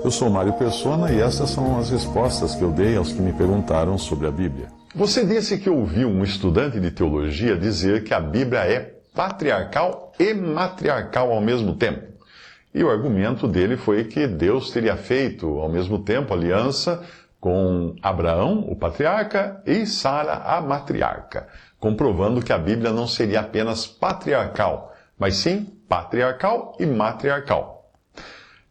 Eu sou Mário Persona e essas são as respostas que eu dei aos que me perguntaram sobre a Bíblia. Você disse que ouviu um estudante de teologia dizer que a Bíblia é patriarcal e matriarcal ao mesmo tempo. E o argumento dele foi que Deus teria feito ao mesmo tempo aliança com Abraão, o patriarca, e Sara, a matriarca, comprovando que a Bíblia não seria apenas patriarcal, mas sim patriarcal e matriarcal.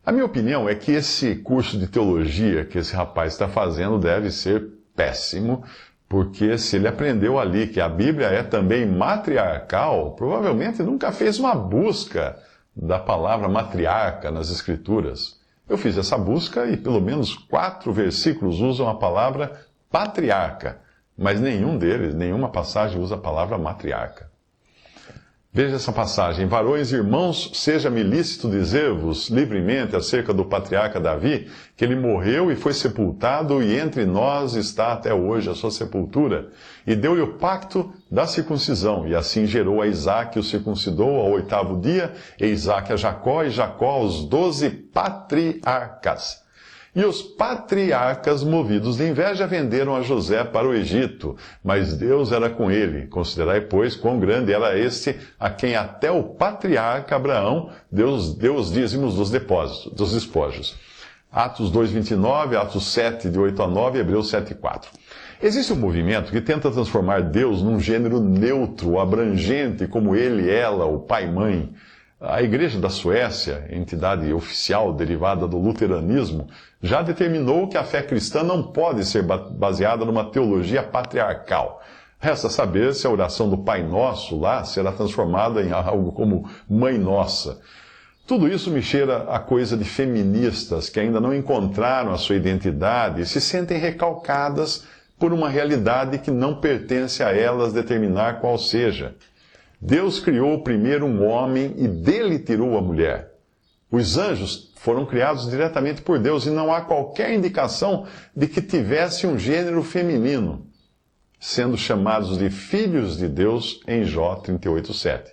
A minha opinião é que esse curso de teologia que esse rapaz está fazendo deve ser péssimo, porque se ele aprendeu ali que a Bíblia é também matriarcal, provavelmente nunca fez uma busca da palavra matriarca nas Escrituras. Eu fiz essa busca e pelo menos 4 versículos usam a palavra patriarca, mas nenhum deles, nenhuma passagem usa a palavra matriarca. Veja essa passagem. Varões e irmãos, seja-me lícito dizer-vos livremente acerca do patriarca Davi, que ele morreu e foi sepultado, e entre nós está até hoje a sua sepultura. E deu-lhe o pacto da circuncisão, e assim gerou a Isaque, o circuncidou ao 8º dia, e Isaque a Jacó, e Jacó aos 12 patriarcas. E os patriarcas, movidos de inveja, venderam a José para o Egito, mas Deus era com ele. Considerai, pois, quão grande era este, a quem até o patriarca Abraão deu os dízimos dos despojos. Atos 2:29, Atos 7, de 8 a 9, Hebreus 7:4. Existe um movimento que tenta transformar Deus num gênero neutro, abrangente, como ele, ela, o pai e mãe. A Igreja da Suécia, entidade oficial derivada do luteranismo, já determinou que a fé cristã não pode ser baseada numa teologia patriarcal. Resta saber se a oração do Pai Nosso lá será transformada em algo como Mãe Nossa. Tudo isso me cheira a coisa de feministas que ainda não encontraram a sua identidade e se sentem recalcadas por uma realidade que não pertence a elas determinar qual seja. Deus criou primeiro um homem e dele tirou a mulher. Os anjos foram criados diretamente por Deus e não há qualquer indicação de que tivesse um gênero feminino, sendo chamados de filhos de Deus em Jó 38:7.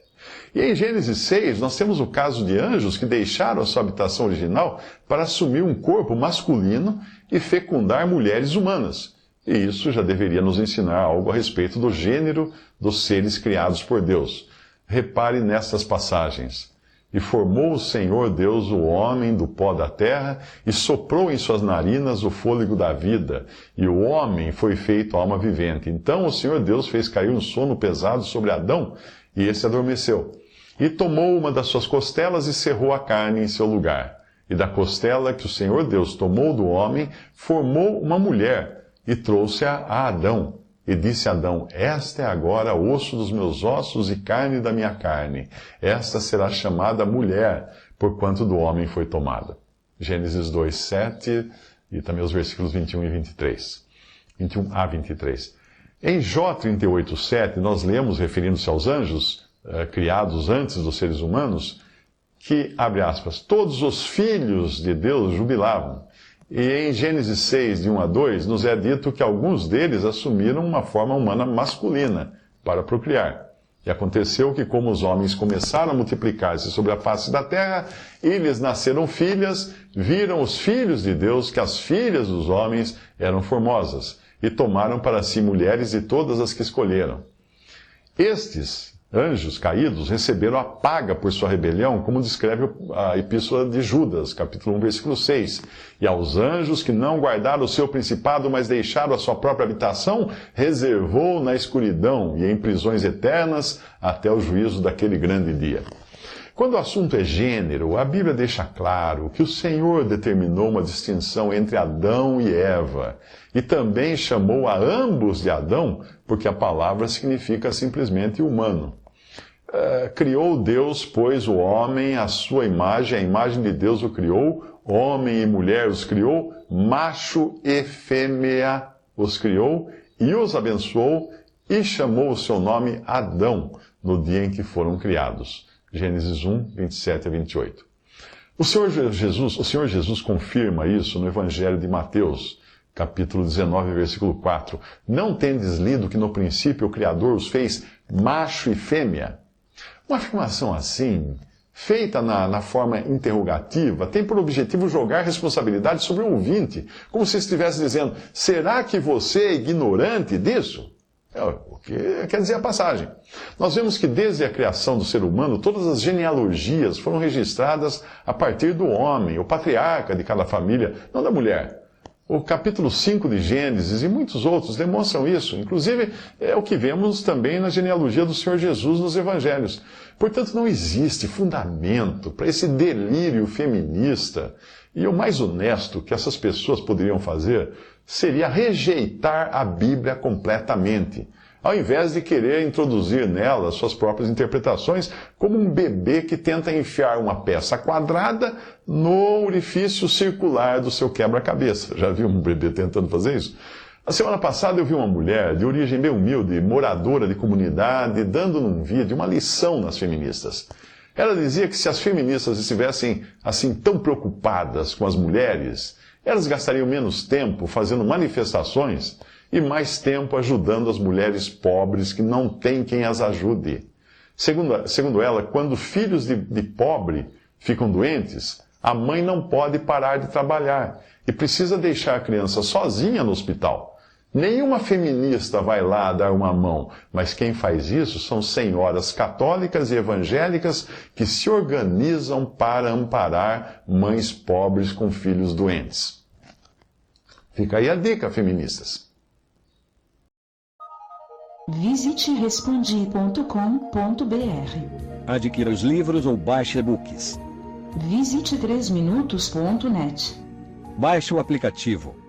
E em Gênesis 6, nós temos o caso de anjos que deixaram a sua habitação original para assumir um corpo masculino e fecundar mulheres humanas. E isso já deveria nos ensinar algo a respeito do gênero dos seres criados por Deus. Repare nestas passagens. E formou o Senhor Deus o homem do pó da terra, e soprou em suas narinas o fôlego da vida, e o homem foi feito alma vivente. Então o Senhor Deus fez cair um sono pesado sobre Adão, e esse adormeceu. E tomou uma das suas costelas e cerrou a carne em seu lugar. E da costela que o Senhor Deus tomou do homem, formou uma mulher, e trouxe-a a Adão. E disse a Adão: esta é agora osso dos meus ossos e carne da minha carne. Esta será chamada mulher, porquanto do homem foi tomada. Gênesis 2:7 e também os versículos 21 e 23. 21 a 23. Em Jó 38:7, nós lemos, referindo-se aos anjos, criados antes dos seres humanos, que, abre aspas, todos os filhos de Deus jubilavam. E em Gênesis 6, de 1 a 2, nos é dito que alguns deles assumiram uma forma humana masculina para procriar. E aconteceu que, como os homens começaram a multiplicar-se sobre a face da terra, e lhes nasceram filhas, viram os filhos de Deus que as filhas dos homens eram formosas, e tomaram para si mulheres de todas as que escolheram. Estes anjos caídos receberam a paga por sua rebelião, como descreve a Epístola de Judas, capítulo 1, versículo 6. E aos anjos que não guardaram o seu principado, mas deixaram a sua própria habitação, reservou na escuridão e em prisões eternas até o juízo daquele grande dia. Quando o assunto é gênero, a Bíblia deixa claro que o Senhor determinou uma distinção entre Adão e Eva, e também chamou a ambos de Adão, porque a palavra significa simplesmente humano. Criou Deus, pois, o homem à sua imagem, a imagem de Deus o criou, homem e mulher os criou, macho e fêmea os criou, e os abençoou, e chamou o seu nome Adão, no dia em que foram criados. Gênesis 1, 27 a 28. O Senhor Jesus confirma isso no Evangelho de Mateus, capítulo 19, versículo 4. Não tendes lido que no princípio o Criador os fez macho e fêmea? Uma afirmação assim feita na forma interrogativa, tem por objetivo jogar responsabilidade sobre o ouvinte, como se estivesse dizendo: será que você é ignorante disso? É o que quer dizer a passagem. Nós vemos que desde a criação do ser humano, todas as genealogias foram registradas a partir do homem, o patriarca de cada família, não da mulher. O capítulo 5 de Gênesis e muitos outros demonstram isso. Inclusive, é o que vemos também na genealogia do Senhor Jesus nos Evangelhos. Portanto, não existe fundamento para esse delírio feminista. E o mais honesto que essas pessoas poderiam fazer seria rejeitar a Bíblia completamente, ao invés de querer introduzir nela suas próprias interpretações, como um bebê que tenta enfiar uma peça quadrada no orifício circular do seu quebra-cabeça. Já viu um bebê tentando fazer isso? A semana passada eu vi uma mulher de origem bem humilde, moradora de comunidade, dando num vídeo uma lição nas feministas. Ela dizia que se as feministas estivessem assim tão preocupadas com as mulheres, elas gastariam menos tempo fazendo manifestações e mais tempo ajudando as mulheres pobres que não têm quem as ajude. Segundo ela, quando filhos de pobre ficam doentes, a mãe não pode parar de trabalhar e precisa deixar a criança sozinha no hospital. Nenhuma feminista vai lá dar uma mão, mas quem faz isso são senhoras católicas e evangélicas que se organizam para amparar mães pobres com filhos doentes. Fica aí a dica, feministas. Visite respondi.com.br. Adquira os livros ou baixe e-books. Visite 3minutos.net. Baixe o aplicativo.